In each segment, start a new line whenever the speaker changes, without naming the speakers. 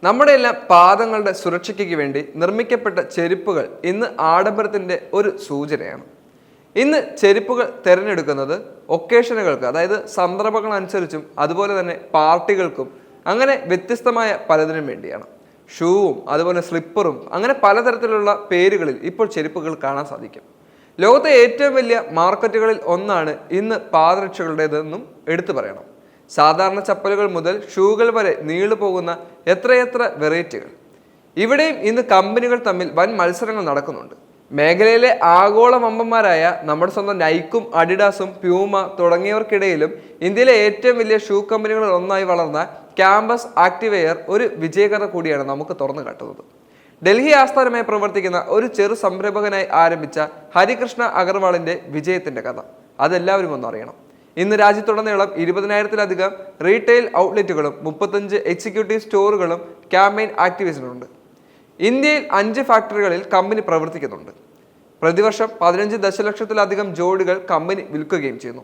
നമ്മുടെ എല്ലാം പാദങ്ങളുടെ സുരക്ഷയ്ക്ക് വേണ്ടി നിർമ്മിക്കപ്പെട്ട ചെരുപ്പുകൾ ഇന്ന് ആഡംബരത്തിൻ്റെ ഒരു സൂചനയാണ്. ഇന്ന് ചെരുപ്പുകൾ തിരഞ്ഞെടുക്കുന്നത് ഒക്കേഷനുകൾക്ക്, അതായത് സന്ദർഭങ്ങളനുസരിച്ചും അതുപോലെ തന്നെ പാർട്ടികൾക്കും അങ്ങനെ വ്യത്യസ്തമായ പലതിനും വേണ്ടിയാണ്. ഷൂവും അതുപോലെ സ്ലിപ്പറും അങ്ങനെ പലതരത്തിലുള്ള പേരുകളിൽ ഇപ്പോൾ ചെരുപ്പുകൾ കാണാൻ സാധിക്കും. ലോകത്തെ ഏറ്റവും വലിയ മാർക്കറ്റുകളിൽ ഒന്നാണ് ഇന്ന് പാദരക്ഷകളുടേതെന്നും എടുത്തു പറയണം. സാധാരണ ചപ്പലുകൾ മുതൽ ഷൂകൾ വരെ നീളുപോകുന്ന എത്രയെത്ര വെറൈറ്റികൾ. ഇവിടെയും ഇന്ന് കമ്പനികൾ തമ്മിൽ വൻ മത്സരങ്ങൾ നടക്കുന്നുണ്ട്. മേഖലയിലെ ആഗോള വമ്പന്മാരായ നമ്മുടെ സ്വന്തം നൈക്കും അഡിഡാസും പ്യൂമ തുടങ്ങിയവർക്കിടയിലും ഇന്ത്യയിലെ ഏറ്റവും വലിയ ഷൂ കമ്പനികളിൽ ഒന്നായി വളർന്ന ക്യാമ്പസ് ആക്ടിവെയർ ഒരു വിജയകഥ കൂടിയാണ് നമുക്ക് തുറന്നു കാട്ടുന്നത്. ഡൽഹി ആസ്ഥാനമായി പ്രവർത്തിക്കുന്ന ഒരു ചെറു സംരംഭകനായി ആരംഭിച്ച ഹരികൃഷ്ണ അഗർവാളിന്റെ വിജയത്തിന്റെ കഥ അതെല്ലാവരും ഒന്നറിയണം. ഇന്ന് രാജ്യത്തുടനീളം 20,000-ലധികം റീറ്റെയിൽ ഔട്ട്ലെറ്റുകളും 35 എക്സിക്യൂട്ടീവ് സ്റ്റോറുകളും ക്യാമ്പയിൻ ആക്ടിവിസ്റ്റിനുണ്ട്. ഇന്ത്യയിൽ 5 ഫാക്ടറികളിൽ കമ്പനി പ്രവർത്തിക്കുന്നുണ്ട്. പ്രതിവർഷം 15 ദശലക്ഷത്തിലധികം ജോഡികൾ കമ്പനി വിൽക്കുകയും ചെയ്യുന്നു.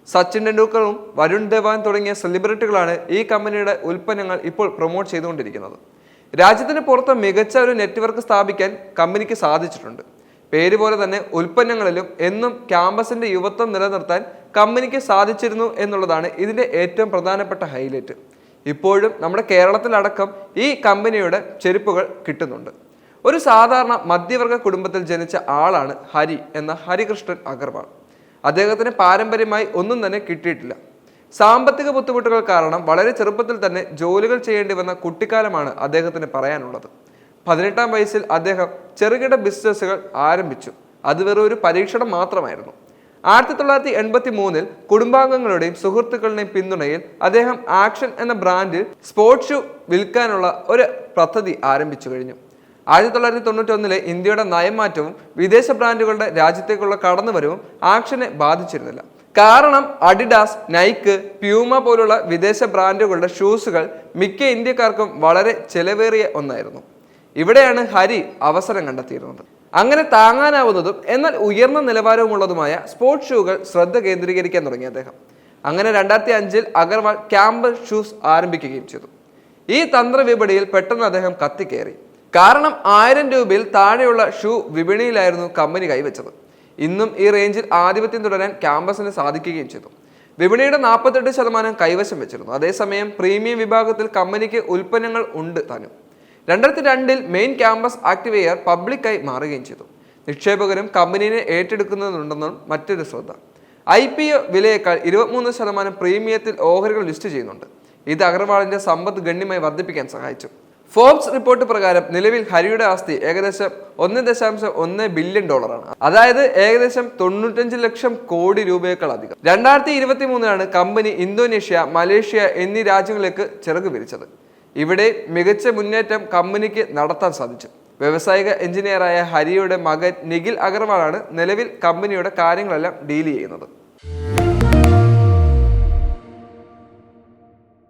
സച്ചിൻ ടെണ്ടുൽക്കറും വരുൺ ധവാൻ തുടങ്ങിയ സെലിബ്രിറ്റികളാണ് ഈ കമ്പനിയുടെ ഉൽപ്പന്നങ്ങൾ ഇപ്പോൾ പ്രൊമോട്ട് ചെയ്തുകൊണ്ടിരിക്കുന്നത്. രാജ്യത്തിന് പുറത്ത് മികച്ച ഒരു നെറ്റ്വർക്ക് സ്ഥാപിക്കാൻ കമ്പനിക്ക് സാധിച്ചിട്ടുണ്ട്. പേര് പോലെ തന്നെ ഉൽപ്പന്നങ്ങളിലും എന്നും ക്യാമ്പസിന്റെ യുവത്വം നിലനിർത്താൻ കമ്പനിക്ക് സാധിച്ചിരുന്നു എന്നുള്ളതാണ് ഇതിന്റെ ഏറ്റവും പ്രധാനപ്പെട്ട ഹൈലൈറ്റ്. ഇപ്പോഴും നമ്മുടെ കേരളത്തിലടക്കം ഈ കമ്പനിയുടെ ചെരുപ്പുകൾ കിട്ടുന്നുണ്ട്. ഒരു സാധാരണ മധ്യവർഗ കുടുംബത്തിൽ ജനിച്ച ആളാണ് ഹരി എന്ന ഹരികൃഷ്ണൻ അഗർവാൾ. അദ്ദേഹത്തിന് പാരമ്പര്യമായി ഒന്നും തന്നെ കിട്ടിയിട്ടില്ല. സാമ്പത്തിക ബുദ്ധിമുട്ടുകൾ കാരണം വളരെ ചെറുപ്പത്തിൽ തന്നെ ജോലികൾ ചെയ്യേണ്ടി വന്ന കുട്ടിക്കാലമാണ് അദ്ദേഹത്തിന് പറയാനുള്ളത്. 18-ാം വയസ്സിൽ അദ്ദേഹം ചെറുകിട ബിസിനസ്സുകൾ ആരംഭിച്ചു. അത് വെറും ഒരു പരീക്ഷണം മാത്രമായിരുന്നു. 1983-ൽ കുടുംബാംഗങ്ങളുടെയും സുഹൃത്തുക്കളുടെയും പിന്തുണയിൽ അദ്ദേഹം ആക്ഷൻ എന്ന ബ്രാൻഡിൽ സ്പോർട്സ് ഷൂ വിൽക്കാനുള്ള ഒരു പദ്ധതി ആരംഭിച്ചു കഴിഞ്ഞു. 1991-ലെ ഇന്ത്യയുടെ നയമാറ്റവും വിദേശ ബ്രാൻഡുകളുടെ രാജ്യത്തേക്കുള്ള കടന്നുവരവും ആക്ഷനെ ബാധിച്ചിരുന്നില്ല. കാരണം അഡിഡാസ്, നൈക്ക്, പ്യൂമ പോലുള്ള വിദേശ ബ്രാൻഡുകളുടെ ഷൂസുകൾ മിക്ക ഇന്ത്യക്കാർക്കും വളരെ ചെലവേറിയ ഒന്നായിരുന്നു. ഇവിടെയാണ് ഹരി അവസരം കണ്ടെത്തിയിരുന്നത്. അങ്ങനെ താങ്ങാനാവുന്നതും എന്നാൽ ഉയർന്ന നിലവാരവുമുള്ളതുമായ സ്പോർട്സ് ഷൂകൾ ശ്രദ്ധ കേന്ദ്രീകരിക്കാൻ തുടങ്ങി അദ്ദേഹം. അങ്ങനെ 2005-ൽ അഗർവാൾ ക്യാമ്പസ് ഷൂസ് ആരംഭിക്കുകയും ചെയ്തു. ഈ തന്ത്രവിപണിയിൽ പെട്ടെന്ന് അദ്ദേഹം കത്തിക്കയറി. കാരണം 1000 രൂപയിൽ താഴെയുള്ള ഷൂ വിപണിയിലായിരുന്നു കമ്പനി കൈവച്ചത്. ഇന്നും ഈ റേഞ്ചിൽ ആധിപത്യം തുടരാൻ ക്യാമ്പസിന് സാധിക്കുകയും ചെയ്തു. വിപണിയുടെ 48% കൈവശം വെച്ചിരുന്നു. അതേസമയം പ്രീമിയം വിഭാഗത്തിൽ കമ്പനിക്ക് ഉൽപ്പന്നങ്ങൾ ഉണ്ട് താനും. 2002-ൽ മെയിൻ ക്യാമ്പസ് ആക്ടിവെയർ പബ്ലിക്കായി മാറുകയും ചെയ്തു. നിക്ഷേപകരും കമ്പനിയെ ഏറ്റെടുക്കുന്നതുണ്ടെന്നും മറ്റൊരു ശ്രദ്ധ. IPO വിലയേക്കാൾ 23% പ്രീമിയത്തിൽ ഓഹരികൾ ലിസ്റ്റ് ചെയ്യുന്നുണ്ട്. ഇത് അഗർവാളിന്റെ സമ്പത്ത് ഗണ്യമായി വർദ്ധിപ്പിക്കാൻ സഹായിച്ചു. ഫോർബ്സ് റിപ്പോർട്ട് പ്രകാരം നിലവിൽ ഹരിയുടെ ആസ്തി ഏകദേശം $1.1 ബില്യൺ ആണ്. അതായത് ഏകദേശം 95 ലക്ഷം കോടി രൂപയേക്കാൾ അധികം. 2023-ലാണ് കമ്പനി ഇന്തോനേഷ്യ, മലേഷ്യ എന്നീ രാജ്യങ്ങളിലേക്ക് ചിറക് വിരിച്ചത്. ഇവിടെ മികച്ച മുന്നേറ്റം കമ്പനിക്ക് നടത്താൻ സാധിച്ചു. വ്യവസായിക എഞ്ചിനീയറായ ഹരിയുടെ മകൻ നിഖിൽ അഗർവാളാണ് നിലവിൽ കമ്പനിയുടെ കാര്യങ്ങളെല്ലാം ഡീൽ ചെയ്യുന്നത്.